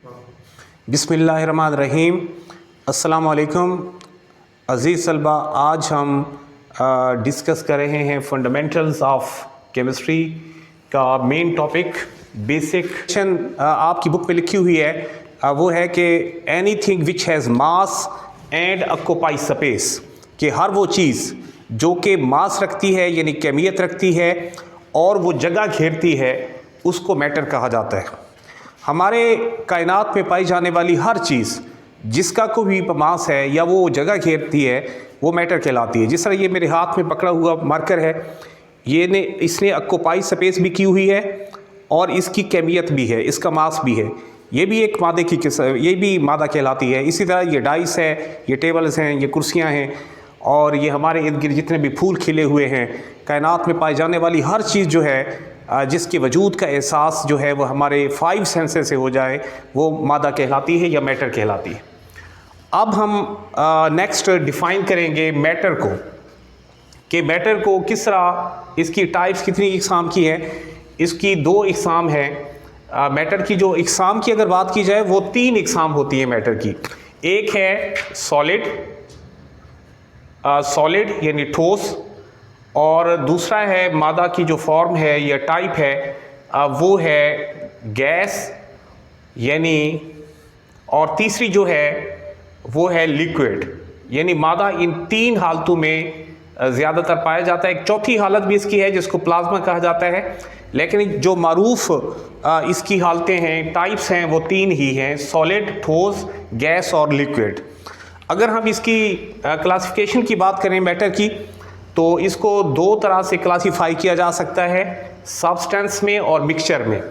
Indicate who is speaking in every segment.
Speaker 1: बिस्मिल्लाहिर्रहमानिर्रहीम। अस्सलाम वालेकुम अज़ीज़ तलबा, आज हम डिस्कस कर रहे हैं फंडामेंटल्स ऑफ केमिस्ट्री का मेन टॉपिक बेसिक। आपकी बुक में लिखी हुई है वो है कि anything which has mass and occupy space, कि हर वो चीज़ जो कि मास रखती है यानी कैमियत रखती है और वो जगह घेरती है उसको मैटर कहा जाता है। हमारे कायनात में पाई जाने वाली हर चीज़ जिसका कोई भी मास है या वो जगह घेरती है वो मैटर कहलाती है। जिस तरह ये मेरे हाथ में पकड़ा हुआ मार्कर है, इसने ऑक्यूपाई स्पेस भी की हुई है और इसकी कैमियत भी है, इसका मास भी है। ये भी एक मादे की किस्म, ये भी मादा कहलाती है। इसी तरह ये डाइस है, ये टेबल्स हैं, ये कुर्सियाँ हैं और ये हमारे इर्द गिर्द जितने भी फूल खिले हुए हैं, कायनात में पाई जाने वाली हर चीज़ जो है जिसके वजूद का एहसास जो है वो हमारे 5 सेंसेस से हो जाए वो मादा कहलाती है या मैटर कहलाती है। अब हम नेक्स्ट डिफ़ाइन करेंगे मैटर को, कि मैटर को किस तरह, इसकी टाइप्स कितनी इकसाम की है। इसकी 2 इकसाम है। मैटर की जो इकसाम की अगर बात की जाए वो 3 इकसाम होती है मैटर की। एक है सॉलिड यानी ठोस, और दूसरा है मादा की जो फॉर्म है या टाइप है वो है गैस यानी, और तीसरी जो है वो है लिक्विड यानी मादा। इन 3 हालतों में ज़्यादातर पाया जाता है। एक चौथी हालत भी इसकी है जिसको प्लाज्मा कहा जाता है, लेकिन जो मारूफ इसकी हालतें हैं, टाइप्स हैं, वो 3 ही हैं: सॉलिड, ठोस, गैस और लिक्विड। अगर हम इसकी क्लासिफिकेशन की बात करें मैटर की, तो इसको 2 तरह से क्लासीफाई किया जा सकता है, सब्सटेंस में और मिक्सचर में।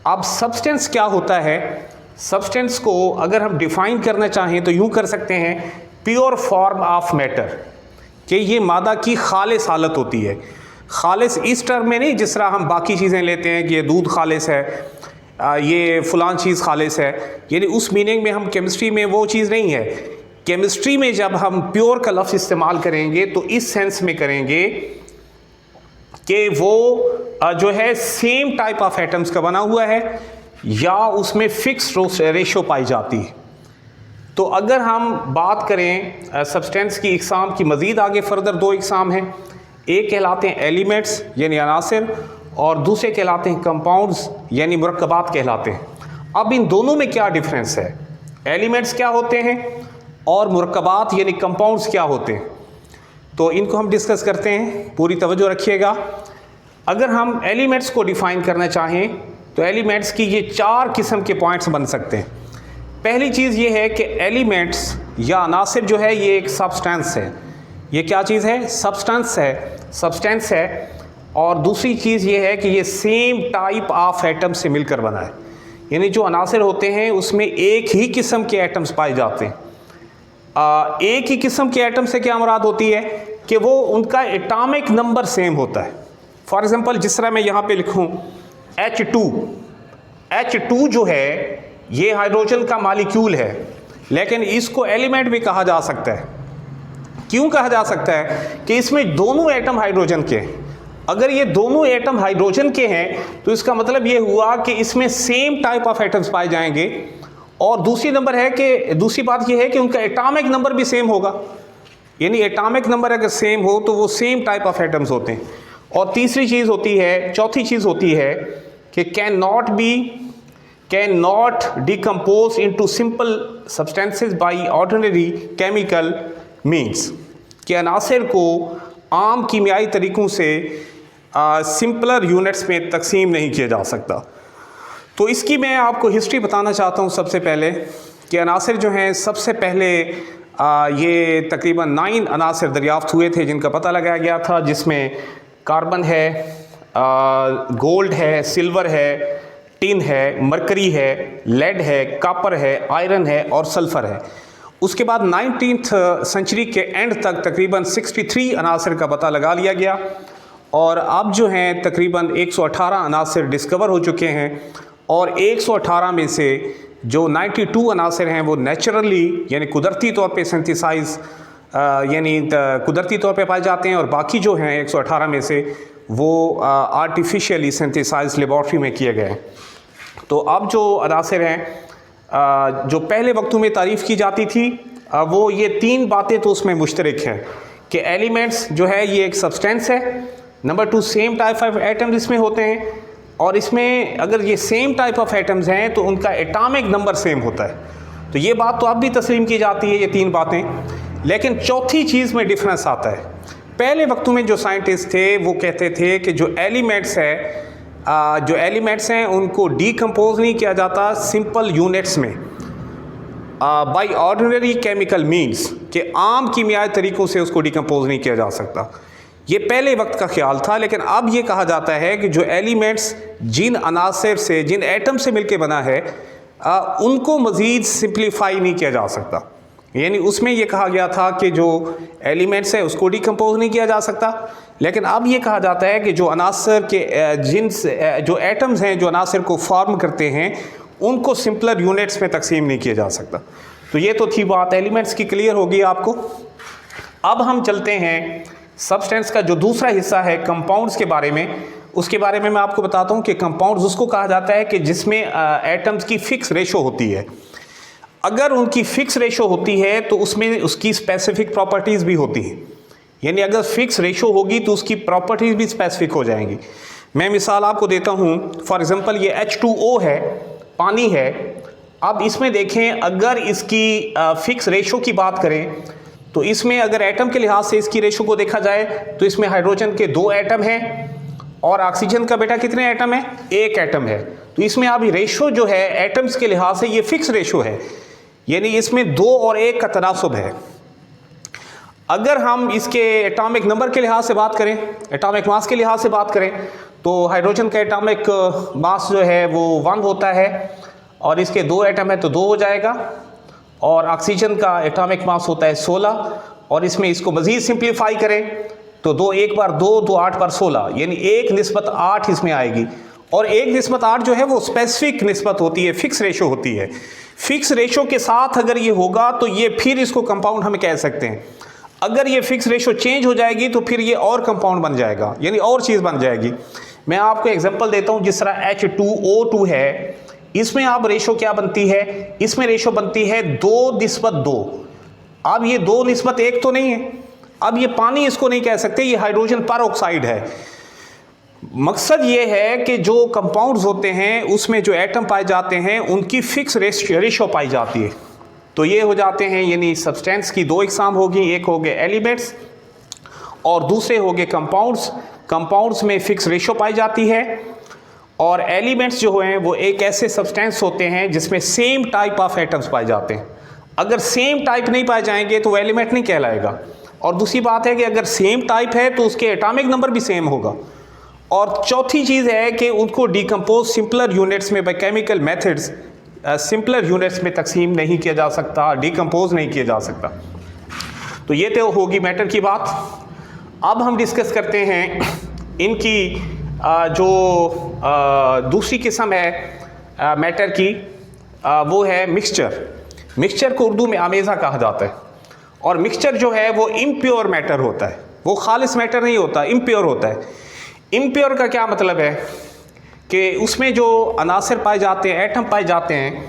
Speaker 1: अब सब्सटेंस क्या होता है? सब्सटेंस को अगर हम डिफ़ाइन करना चाहें तो यूँ कर सकते हैं, प्योर फॉर्म ऑफ मैटर, कि ये मादा की खालिस हालत होती है। खालिस इस टर्म में नहीं जिस तरह हम बाकी चीज़ें लेते हैं कि ये दूध खालिस है, ये फ़लाँ चीज़ खालिस है, यानी उस मीनिंग में हम केमिस्ट्री में वो चीज़ नहीं है। केमिस्ट्री में जब हम प्योर का लफ्ज़ इस्तेमाल करेंगे तो इस सेंस में करेंगे कि वो जो है सेम टाइप ऑफ एटम्स का बना हुआ है या उसमें फिक्स रेशो पाई जाती है। तो अगर हम बात करें सब्सटेंस की इकसाम की, मज़ीद आगे फर्दर 2 इकसाम हैं। एक कहलाते हैं एलिमेंट्स यानी अनासिर, और दूसरे कहलाते हैं कंपाउंड्स यानी मुरक्कबात कहलाते हैं। अब इन दोनों में क्या डिफरेंस है? एलिमेंट्स क्या होते हैं और मुरक्कबात यानी कंपाउंड्स क्या होते हैं? तो इनको हम डिस्कस करते हैं, पूरी तवज्जो रखिएगा। अगर हम एलिमेंट्स को डिफ़ाइन करना चाहें तो एलिमेंट्स की ये 4 किस्म के पॉइंट्स बन सकते हैं। पहली चीज़ ये है कि एलिमेंट्स या अनासिर जो है ये एक सब्सटेंस है। ये क्या चीज़ है? सब्सटेंस है। और दूसरी चीज़ ये है कि ये सेम टाइप ऑफ एटम से मिलकर बना है, यानी जो अनासिर होते हैं उसमें एक ही किस्म के एटम्स पाए जाते हैं। एक ही किस्म के एटम से क्या मुराद होती है कि वो उनका एटॉमिक नंबर सेम होता है। फॉर एग्जांपल जिस तरह मैं यहाँ पे लिखूँ H2 जो है ये हाइड्रोजन का मॉलिक्यूल है, लेकिन इसको एलिमेंट भी कहा जा सकता है। क्यों कहा जा सकता है? कि इसमें दोनों एटम हाइड्रोजन के हैं। अगर ये दोनों एटम हाइड्रोजन के हैं तो इसका मतलब ये हुआ कि इसमें सेम टाइप ऑफ एटम्स पाए जाएंगे, और दूसरी बात यह है कि उनका एटॉमिक नंबर भी सेम होगा, यानी एटॉमिक नंबर अगर सेम हो तो वो सेम टाइप ऑफ एटम्स होते हैं। और चौथी चीज़ होती है कि can not decompose into simple substances by ordinary chemical means, कि अनासिर को आम कीमियाई तरीक़ों से सिंपलर यूनिट्स में तकसीम नहीं किया जा सकता। तो इसकी मैं आपको हिस्ट्री बताना चाहता हूँ। सबसे पहले कि अनासिर जो हैं, सबसे पहले ये तकरीबन 9 अनासिर दरियाफ्त हुए थे जिनका पता लगाया गया था, जिसमें कार्बन है, गोल्ड है, सिल्वर है, टिन है, मरकरी है, लेड है, कॉपर है, आयरन है और सल्फ़र है। उसके बाद 19th सेंचुरी के एंड तक तकरीबन 63 अनासिर का पता लगा लिया गया, और अब जो हैं तकरीबन 118 अनासिर डिस्कवर हो चुके हैं, और 118 में से जो 92 अनासिर हैं वो नेचुरली यानी कुदरती तौर पे सिंथेसाइज कुदरती तौर पे पाए जाते हैं, और बाकी जो हैं 118 में से वो आर्टिफिशियली सिंथेसाइज लेबॉर्ट्री में किए गए हैं। तो अब जो अनासिर हैं जो पहले वक्तों में तारीफ़ की जाती थी वो ये 3 बातें तो उसमें मुश्तरक हैं कि एलिमेंट्स जो है ये एक सब्सटेंस है, number 2 same type of atoms इसमें होते हैं, और इसमें अगर ये सेम टाइप ऑफ एटम्स हैं तो उनका एटॉमिक नंबर सेम होता है। तो ये बात तो अब भी तस्लीम की जाती है, ये 3 बातें। लेकिन चौथी चीज़ में डिफरेंस आता है। पहले वक्तों में जो साइंटिस्ट थे वो कहते थे कि जो एलिमेंट्स हैं उनको डीकम्पोज नहीं किया जाता सिंपल यूनिट्स में बाय ऑर्डिनरी केमिकल मीन्स, कि आम कीमियाई तरीक़ों से उसको डीकम्पोज नहीं किया जा सकता। ये पहले वक्त का ख्याल था, लेकिन अब ये कहा जाता है कि जो एलिमेंट्स जिन अनासर से, जिन एटम से मिलके बना है उनको मज़ीद सिंप्लीफाई नहीं किया जा सकता। यानी उसमें ये कहा गया था कि जो एलिमेंट्स है उसको डीकम्पोज नहीं किया जा सकता, लेकिन अब ये कहा जाता है कि जो अनासर के जो एटम्स हैं जो अनासर को फॉर्म करते हैं उनको सिंपलर यूनिट्स में तकसीम नहीं किया जा सकता। तो ये तो थी बात एलिमेंट्स की, क्लियर होगी आपको। अब हम चलते हैं सब्सटेंस का जो दूसरा हिस्सा है कंपाउंड्स के बारे में। उसके बारे में मैं आपको बताता हूँ कि कंपाउंड्स उसको कहा जाता है कि जिसमें एटम्स की फ़िक्स रेशो होती है। अगर उनकी फ़िक्स रेशो होती है तो उसमें उसकी स्पेसिफिक प्रॉपर्टीज़ भी होती हैं। यानी अगर फ़िक्स रेशो होगी तो उसकी प्रॉपर्टीज़ भी स्पेसिफिक हो जाएंगी। मैं मिसाल आपको देता हूँ, फॉर एग्ज़ाम्पल ये H2O है, पानी है। अब इसमें देखें, अगर इसकी फ़िक्स रेशो की बात करें तो इसमें अगर एटम के लिहाज से इसकी रेशो को देखा जाए तो इसमें हाइड्रोजन के 2 एटम हैं और ऑक्सीजन का बेटा कितने एटम है? 1 एटम है। तो इसमें अभी रेशो जो है एटम्स के लिहाज से ये फिक्स रेशो है, यानी इसमें 2 और 1 का तनासुब है। अगर हम इसके एटॉमिक नंबर के लिहाज से बात करें, एटॉमिक मास के लिहाज से बात करें, तो हाइड्रोजन का एटॉमिक मास जो है वो 1 होता है और इसके 2 एटम है तो 2 हो जाएगा, और ऑक्सीजन का एटॉमिक मास होता है 16, और इसमें इसको मज़ीद सिंप्लीफाई करें तो 2 1 बार 2 2 8 बार 16, यानी 1:8 इसमें आएगी। और 1:8 जो है वो स्पेसिफिक निस्बत होती है, फिक्स रेशो होती है। फिक्स रेशो के साथ अगर ये होगा तो ये फिर इसको कंपाउंड हम कह सकते हैं। अगर ये फिक्स रेशो चेंज हो जाएगी तो फिर ये और कंपाउंड बन जाएगा, यानी और चीज़ बन जाएगी। मैं आपको एग्जांपल देता हूँ, जिस तरह H2O2 है, इसमें आप रेशो क्या बनती है? इसमें रेशो बनती है 2:2। अब ये 2:1 तो नहीं है। अब ये पानी इसको नहीं कह सकते, ये हाइड्रोजन परऑक्साइड है। मकसद ये है कि जो कंपाउंड्स होते हैं उसमें जो एटम पाए जाते हैं उनकी फिक्स रेशो पाई जाती है। तो ये हो जाते हैं, यानी सब्सटेंस की 2 इकसाम होगी, एक हो गए एलिमेंट्स और दूसरे हो गए कंपाउंड्स। कंपाउंड्स में फिक्स रेशो पाई जाती है, और एलिमेंट्स जो हैं वो एक ऐसे सब्सटेंस होते हैं जिसमें सेम टाइप ऑफ एटम्स पाए जाते हैं। अगर सेम टाइप नहीं पाए जाएंगे तो वो एलिमेंट नहीं कहलाएगा। और दूसरी बात है कि अगर सेम टाइप है तो उसके एटॉमिक नंबर भी सेम होगा। और चौथी चीज़ है कि उनको डिकम्पोज सिंपलर यूनिट्स में by chemical methods simpler units में तकसीम नहीं किया जा सकता, डिकम्पोज नहीं किया जा सकता। तो ये तो होगी मैटर की बात। अब हम डिस्कस करते हैं इनकी जो दूसरी किस्म है मैटर की, वो है मिक्सचर। मिक्सचर को उर्दू में आमेज़ा कहा जाता है। और मिक्सचर जो है वो इम्प्योर मैटर होता है, वो खालिस मैटर नहीं होता, इम्प्योर होता है। इम्प्योर का क्या मतलब है कि उसमें जो अनासर पाए जाते हैं, एटम पाए जाते हैं,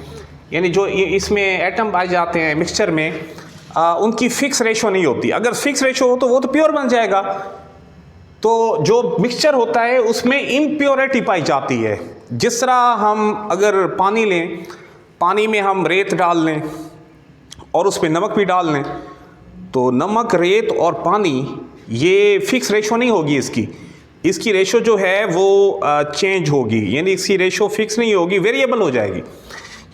Speaker 1: यानी जो इसमें एटम पाए जाते हैं मिक्सचर में, उनकी फ़िक्स रेशो नहीं होती। अगर फ़िक्स रेशो हो तो वो तो प्योर बन जाएगा। तो जो मिक्सचर होता है उसमें इम्प्योरिटी पाई जाती है। जिस तरह हम अगर पानी लें, पानी में हम रेत डाल लें और उसमें नमक भी डाल लें, तो नमक, रेत और पानी ये फ़िक्स रेशो नहीं होगी इसकी रेशो जो है वो चेंज होगी, यानी इसकी रेशो फिक्स नहीं होगी, वेरिएबल हो जाएगी,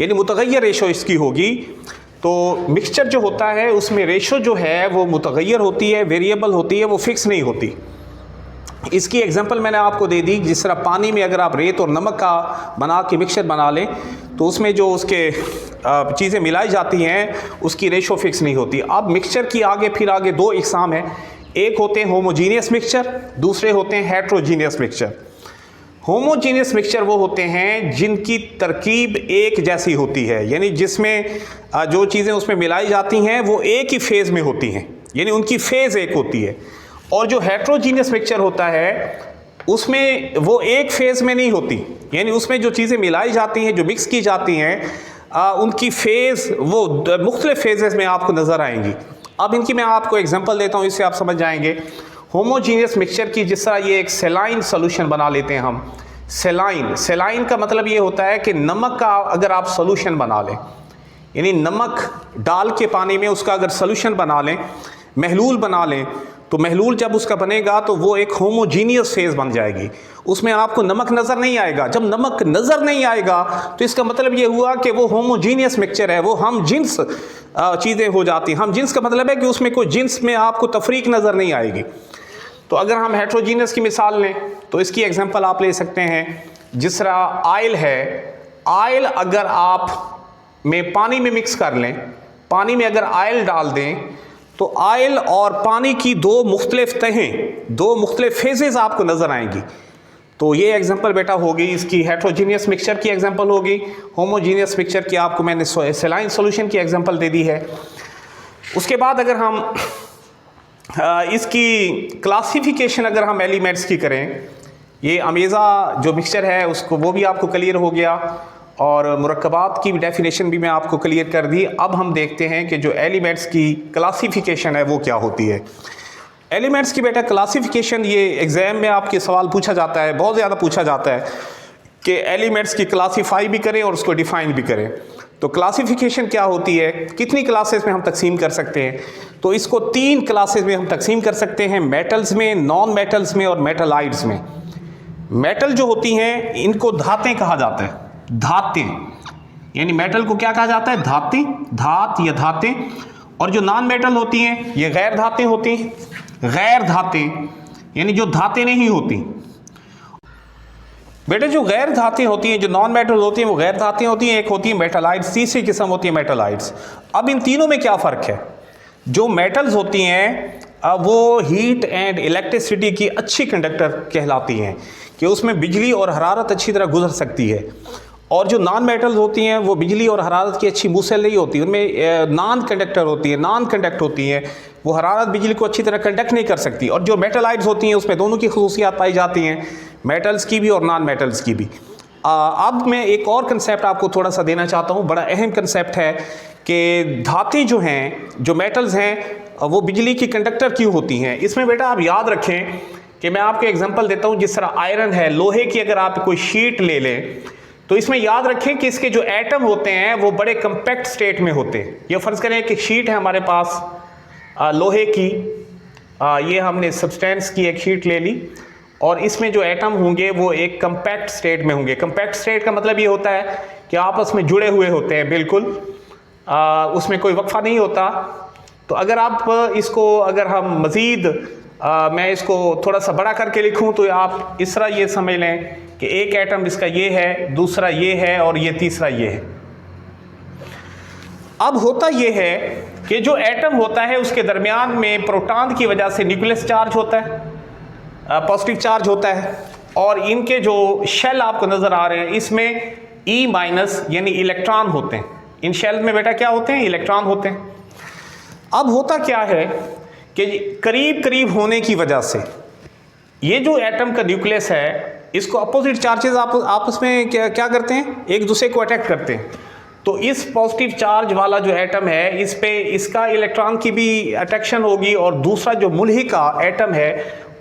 Speaker 1: यानी मुतगय्यर रेशो इसकी होगी। तो मिक्सचर जो होता है उसमें रेशो जो है वो मुतगय्यर होती है, वेरिएबल होती है, वो फिक्स नहीं होती। इसकी एग्जांपल मैंने आपको दे दी। जिस तरह पानी में अगर आप रेत और नमक का बना के मिक्सचर बना लें तो उसमें जो उसके चीज़ें मिलाई जाती हैं उसकी रेशो फिक्स नहीं होती। अब मिक्सचर की फिर आगे 2 इकसाम हैं। एक होते हैं होमोजीनियस मिक्सचर, दूसरे होते हैं हेट्रोजीनियस मिक्सचर। होमोजीनियस मिक्सचर वो होते हैं जिनकी तरकीब एक जैसी होती है, यानी जिसमें जो चीज़ें उसमें मिलाई जाती हैं वो एक ही फेज़ में होती हैं, यानी उनकी फेज़ एक होती है। और जो हेट्रोजीनियस मिक्सचर होता है उसमें वो एक फेज़ में नहीं होती, यानी उसमें जो चीज़ें मिलाई जाती हैं, जो मिक्स की जाती हैं, उनकी फेज़ वो मुख्तलिफ फेजेस में आपको नज़र आएंगी। अब इनकी मैं आपको एग्जांपल देता हूँ, इससे आप समझ जाएंगे। होमोजीनियस मिक्सचर की जिस तरह ये एक सेलाइन सोल्यूशन बना लेते हैं हम, सेलाइन का मतलब ये होता है कि नमक का अगर आप सोल्यूशन बना लें, यानी नमक डाल के पानी में उसका अगर सोल्यूशन बना लें, महलूल बना लें, तो महलूल जब उसका बनेगा तो वो एक होमोजीनियस फेज़ बन जाएगी, उसमें आपको नमक नज़र नहीं आएगा। जब नमक नज़र नहीं आएगा तो इसका मतलब ये हुआ कि वो होमोजीनियस मिक्सचर है, वो हम जिन्स चीज़ें हो जाती हैं। हम जिन्स का मतलब है कि उसमें कोई जिन्स में आपको तफरीक नज़र नहीं आएगी। तो अगर हम हेट्रोजीनियस की मिसाल लें तो इसकी एग्जांपल आप ले सकते हैं, जिस तरह आयल है, आयल अगर आप में पानी में मिक्स कर लें, पानी में अगर आयल डाल दें तो आयल और पानी की दो मुख्तलिफ तहें, दो मुख्तलिफ फेजेस आपको नज़र आएंगी। तो ये एग्जांपल बेटा होगी इसकी, हेट्रोजीनियस मिक्सचर की एग्जांपल होगी। होमोजीनियस मिक्सचर की आपको मैंने सेलाइन सॉल्यूशन की एग्जांपल दे दी है। उसके बाद अगर हम इसकी क्लासिफिकेशन अगर हम एलिमेंट्स की करें, ये अमेज़ा जो मिक्सचर है उसको वो भी आपको क्लियर हो गया, और मुरक्कबात की डेफिनेशन भी मैं आपको क्लियर कर दी। अब हम देखते हैं कि जो एलिमेंट्स की क्लासिफिकेशन है वो क्या होती है। एलिमेंट्स की बेटा क्लासिफिकेशन, ये एग्ज़ाम में आपके सवाल पूछा जाता है, बहुत ज़्यादा पूछा जाता है कि एलिमेंट्स की क्लासीफाई भी करें और उसको डिफ़ाइन भी करें। तो क्लासिफिकेशन क्या होती है, कितनी क्लासेस में हम तकसीम कर सकते हैं? तो इसको 3 क्लासेस में हम तकसीम कर सकते हैं, मेटल्स में, नॉन मेटल्स में और मेटलाइड्स में। मेटल जो होती हैं इनको धातें कहा जाता है, धातें, यानी मेटल को क्या कहा जाता है? धातें, धात या धातें। और जो नॉन मेटल होती हैं ये गैर धातें होती हैं, गैर धातें यानी जो धातें नहीं होती। बेटे जो गैर धातें होती हैं, जो नॉन मेटल होती हैं वो गैर धातें होती हैं, एक होती है मेटलाइड्स, तीसरी किस्म होती है मेटलाइड्स। अब इन तीनों में क्या फ़र्क है? जो मेटल्स होती हैं वो हीट एंड इलेक्ट्रिसिटी की अच्छी कंडक्टर कहलाती हैं, कि उसमें बिजली और हरारत अच्छी तरह गुजर सकती है। और जो नॉन मेटल्स होती हैं वो बिजली और हरारत की अच्छी मूसल नहीं होती, उनमें नॉन कंडक्टर होती है, नॉन कंडक्ट होती हैं, वो हरारत बिजली को अच्छी तरह कंडक्ट नहीं कर सकती। और जो मेटलाइड्स होती हैं उसमें दोनों की खसूसियात पाई जाती हैं, मेटल्स की भी और नॉन मेटल्स की भी। अब मैं एक और कंसेप्ट आपको थोड़ा सा देना चाहता हूँ, बड़ा अहम कंसेप्ट है कि धातें जो हैं, जो मेटल्स हैं, वो बिजली की कंडक्टर क्यों होती हैं। इसमें बेटा आप याद रखें कि मैं आपको एग्जांपल देता हूँ, जिस तरह आयरन है, लोहे की अगर आप कोई शीट ले लें तो इसमें याद रखें कि इसके जो एटम होते हैं वो बड़े कंपैक्ट स्टेट में होते हैं। ये फ़र्ज़ करें कि शीट है हमारे पास लोहे की, ये हमने सब्सटेंस की एक शीट ले ली और इसमें जो एटम होंगे वो एक कंपैक्ट स्टेट में होंगे। कंपैक्ट स्टेट का मतलब ये होता है कि आपस में जुड़े हुए होते हैं, बिल्कुल उसमें कोई वक्फा नहीं होता। तो अगर आप इसको, अगर हम मज़ीद मैं इसको थोड़ा सा बड़ा करके लिखूं तो आप इस तरह ये समझ लें कि एक एटम इसका ये है, दूसरा ये है और ये तीसरा ये है। अब होता ये है कि जो एटम होता है उसके दरमियान में प्रोटॉन की वजह से न्यूक्लियस चार्ज होता है, पॉजिटिव चार्ज होता है, और इनके जो शेल आपको नज़र आ रहे हैं इसमें E- यानी इलेक्ट्रॉन होते हैं। इन शेल में बेटा क्या होते हैं? इलेक्ट्रॉन होते हैं। अब होता क्या है कि करीब करीब होने की वजह से ये जो एटम का न्यूक्लियस है इसको अपोजिट चार्जेस आपस में क्या करते हैं? एक दूसरे को अटैक करते हैं। तो इस पॉजिटिव चार्ज वाला जो एटम है इस पे इसका इलेक्ट्रॉन की भी अट्रैक्शन होगी, और दूसरा जो मुल्हिका एटम है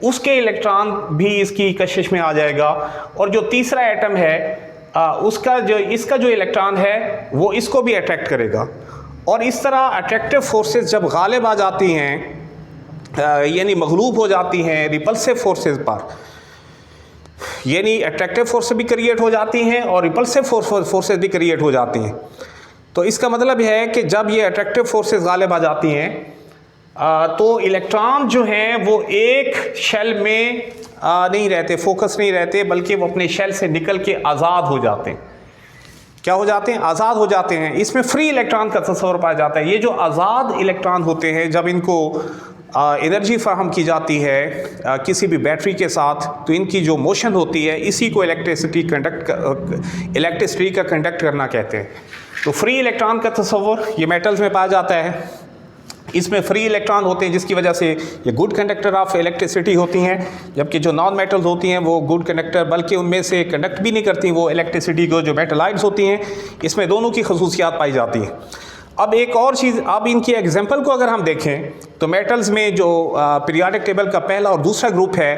Speaker 1: उसके इलेक्ट्रॉन भी इसकी कशिश में आ जाएगा, और जो तीसरा एटम है इसका जो इलेक्ट्रॉन है वो इसको भी अट्रैक्ट करेगा। और इस तरह अट्रैक्टिव फोर्सेस जब गालिब आ जाती हैं, यानी मगलूब हो जाती हैं रिपल्सिव फोर्सेस पर, यानी अट्रैक्टिव फोर्स भी क्रिएट हो जाती हैं और रिपल्सिव फोर्सेस भी क्रिएट हो जाती हैं। तो इसका मतलब है कि जब ये अट्रैक्टिव फोर्सेस गालिब आ जाती हैं तो इलेक्ट्रॉन जो हैं वो एक शेल में नहीं रहते, फोकस नहीं रहते, बल्कि वो अपने शेल से निकल के आज़ाद हो जाते हैं। क्या हो जाते हैं? आज़ाद हो जाते हैं। इसमें फ्री इलेक्ट्रॉन का तस्वर पाया जाता है। ये जो आज़ाद इलेक्ट्रॉन होते हैं जब इनको एनर्जी फराहम की जाती है किसी भी बैटरी के साथ, तो इनकी जो मोशन होती है इसी को इलेक्ट्रिसिटी का कंडक्ट करना कहते हैं। तो फ्री इलेक्ट्रॉन का तस्वर ये मेटल्स में पाया जाता है। इसमें फ्री इलेक्ट्रॉन होते हैं जिसकी वजह से ये गुड कंडक्टर ऑफ इलेक्ट्रिसिटी होती हैं, जबकि जो नॉन मेटल्स होती हैं वो गुड कंडक्टर, बल्कि उनमें से कंडक्ट भी नहीं करती वो इलेक्ट्रिसिटी को, जो मेटलाइड्स होती हैं। इसमें दोनों की खसूसियात पाई जाती हैं। अब एक और चीज़, अब इनकी एग्जांपल को अगर हम देखें तो मेटल्स में जो पीरियोडिक टेबल का पहला और दूसरा ग्रुप है,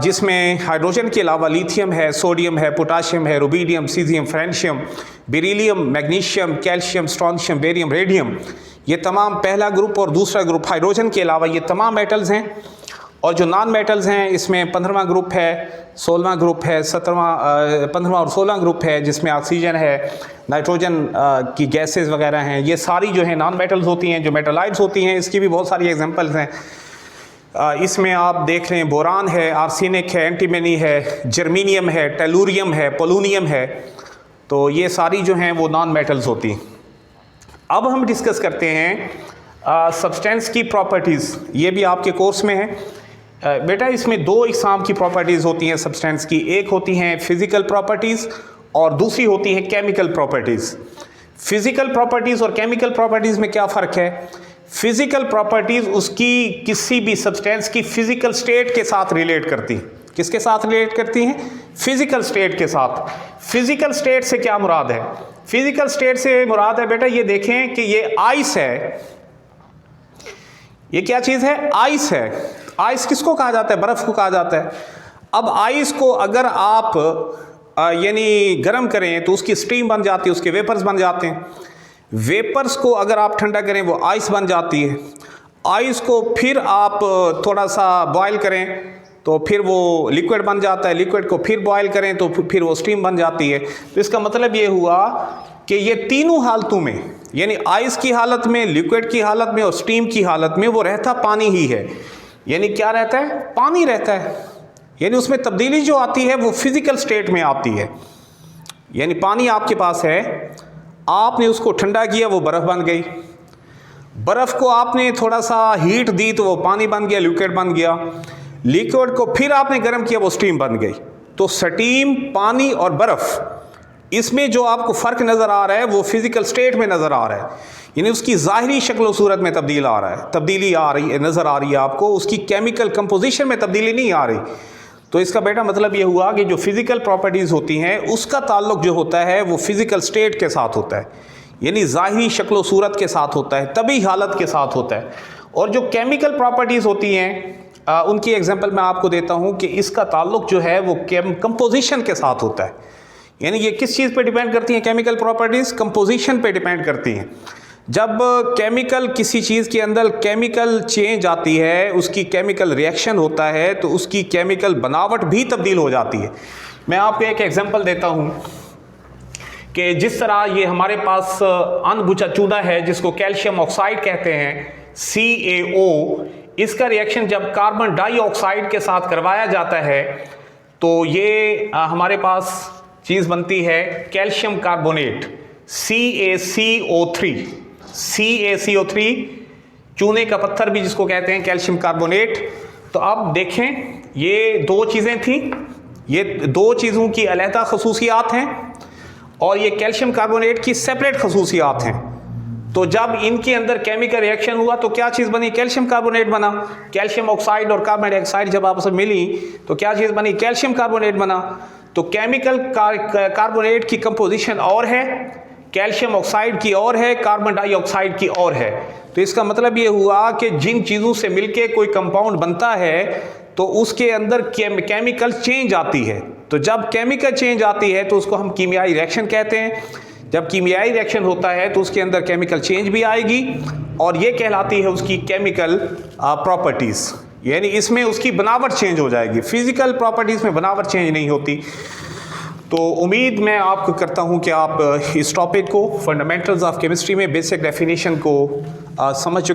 Speaker 1: जिसमें हाइड्रोजन के अलावा लिथियम है, सोडियम है, पोटाशियम है, rubidium, caesium, francium, beryllium, magnesium, calcium, strontium, barium, radium, ये तमाम पहला ग्रुप और दूसरा ग्रुप हाइड्रोजन के अलावा ये तमाम मेटल्स हैं। और जो नॉन मेटल्स हैं इसमें 15वां ग्रुप है, 16वां ग्रुप है, 15वां और 16वां ग्रुप है, जिसमें ऑक्सीजन है, नाइट्रोजन की गैसेस वगैरह हैं। ये सारी जो है नॉन मेटल्स होती हैं, जो मेटलाइड्स होती हैं। इसकी भी बहुत सारी एग्जांपल्स हैं। इसमें आप देख लें बोरान है, आर्सेनिक है, एंटीमनी है, जर्मीनियम है, टेलुरियम है, पोलूनियम है। तो ये सारी जो हैं वो नॉन मेटल्स होती हैं। अब हम डिस्कस करते हैं सब्सटेंस की प्रॉपर्टीज़। ये भी आपके कोर्स में है बेटा। इसमें दो इकसाम की प्रॉपर्टीज़ होती हैं सब्सटेंस की, एक होती हैं फिज़िकल प्रॉपर्टीज़ और दूसरी होती है केमिकल प्रॉपर्टीज़। फिज़िकल प्रॉपर्टीज़ और केमिकल प्रॉपर्टीज़ में क्या फ़र्क है? फिज़िकल प्रॉपर्टीज़ उसकी किसी भी सब्सटेंस की फ़िज़िकल स्टेट के साथ रिलेट करती हैं। किसके साथ रिलेट करती हैं? फिज़िकल स्टेट के साथ। फिज़िकल स्टेट से क्या मुराद है? फिज़िकल स्टेट से मुराद है बेटा, ये देखें कि ये आइस है। ये क्या चीज़ है? आइस है। आइस किसको कहा जाता है? बर्फ़ को कहा जाता है। अब आइस को अगर आप यानी गर्म करें तो उसकी स्टीम बन जाती है, उसके वेपर्स बन जाते हैं। वेपर्स को अगर आप ठंडा करें वो आइस बन जाती है। आइस को फिर आप थोड़ा सा बॉयल करें तो फिर वो लिक्विड बन जाता है। लिक्विड को फिर बॉयल करें तो फिर वो स्टीम बन जाती है। तो इसका मतलब ये हुआ कि ये तीनों हालतों में, यानी आइस की हालत में, लिक्विड की हालत में और स्टीम की हालत में वो रहता पानी ही है। यानी क्या रहता है? पानी रहता है। यानी उसमें तब्दीली जो आती है वो फिज़िकल स्टेट में आती है। यानी पानी आपके पास है, आपने उसको ठंडा किया, वो बर्फ़ बन गई। बर्फ़ को आपने थोड़ा सा हीट दी तो वो पानी बन गया, लिक्विड बन गया। लिक्विड को फिर आपने गर्म किया, वो स्टीम बन गई। तो स्टीम, पानी और बर्फ़, इसमें जो आपको फ़र्क नज़र आ रहा है वो फिज़िकल स्टेट में नज़र आ रहा है। यानी उसकी ज़ाहिरी शक्ल और सूरत में तब्दीली आ रही है, नज़र आ रही है आपको। उसकी केमिकल कंपोजिशन में तब्दीली नहीं आ रही। तो इसका बेटा मतलब ये हुआ कि जो फिज़िकल प्रॉपर्टीज़ होती हैं उसका ताल्लुक़ जो होता है वो फिज़िकल स्टेट के साथ होता है, यानी ज़ाहिरी शक्ल और सूरत के साथ होता है, तभी हालत के साथ होता है। और जो केमिकल प्रॉपर्टीज़ होती हैं उनकी एग्जांपल मैं आपको देता हूँ कि इसका ताल्लुक़ जो है वो कंपोजिशन के साथ होता है। यानी ये किस चीज़ पे डिपेंड करती हैं? केमिकल प्रॉपर्टीज़ कंपोजिशन पे डिपेंड करती हैं। जब केमिकल किसी चीज़ के अंदर केमिकल चेंज आती है, उसकी केमिकल रिएक्शन होता है, तो उसकी केमिकल बनावट भी तब्दील हो जाती है। मैं आपको एक एग्जांपल देता हूँ कि जिस तरह ये हमारे पास अनबुझा चूना है जिसको कैल्शियम ऑक्साइड कहते हैं, CaO, इसका रिएक्शन जब कार्बन डाइऑक्साइड के साथ करवाया जाता है तो ये हमारे पास चीज़ बनती है कैल्शियम कार्बोनेट, CaCO3। CaCO3 चूने का पत्थर भी जिसको कहते हैं, कैल्शियम कार्बोनेट। तो अब देखें ये दो चीज़ें थी, ये दो चीज़ों की अलहदा खसूसियात हैं और ये कैल्शियम कार्बोनेट की सेपरेट खसूसियात हैं। तो जब इनके अंदर केमिकल रिएक्शन हुआ तो क्या चीज़ बनी? कैल्शियम कार्बोनेट बना। कैल्शियम ऑक्साइड और कार्बन डाइऑक्साइड जब आपस में मिली तो क्या चीज़ बनी? कैल्शियम कार्बोनेट बना। तो केमिकल कार्बोनेट की कंपोजिशन और है, कैल्शियम ऑक्साइड की और है, कार्बन डाइऑक्साइड की और है। तो इसका मतलब ये हुआ कि जिन चीज़ों से मिलके कोई कंपाउंड बनता है तो उसके अंदर केमिकल चेंज आती है। तो जब केमिकल चेंज आती है तो उसको हम कीमियाई रिएक्शन कहते हैं। जब कीमियाई रिएक्शन होता है तो उसके अंदर केमिकल चेंज भी आएगी और ये कहलाती है उसकी केमिकल प्रॉपर्टीज़। यानी इसमें उसकी बनावट चेंज हो जाएगी। फिज़िकल प्रॉपर्टीज़ में बनावट चेंज नहीं होती। तो उम्मीद मैं आपको करता हूं कि आप इस टॉपिक को, फंडामेंटल्स ऑफ केमिस्ट्री में बेसिक डेफिनेशन को समझ चुके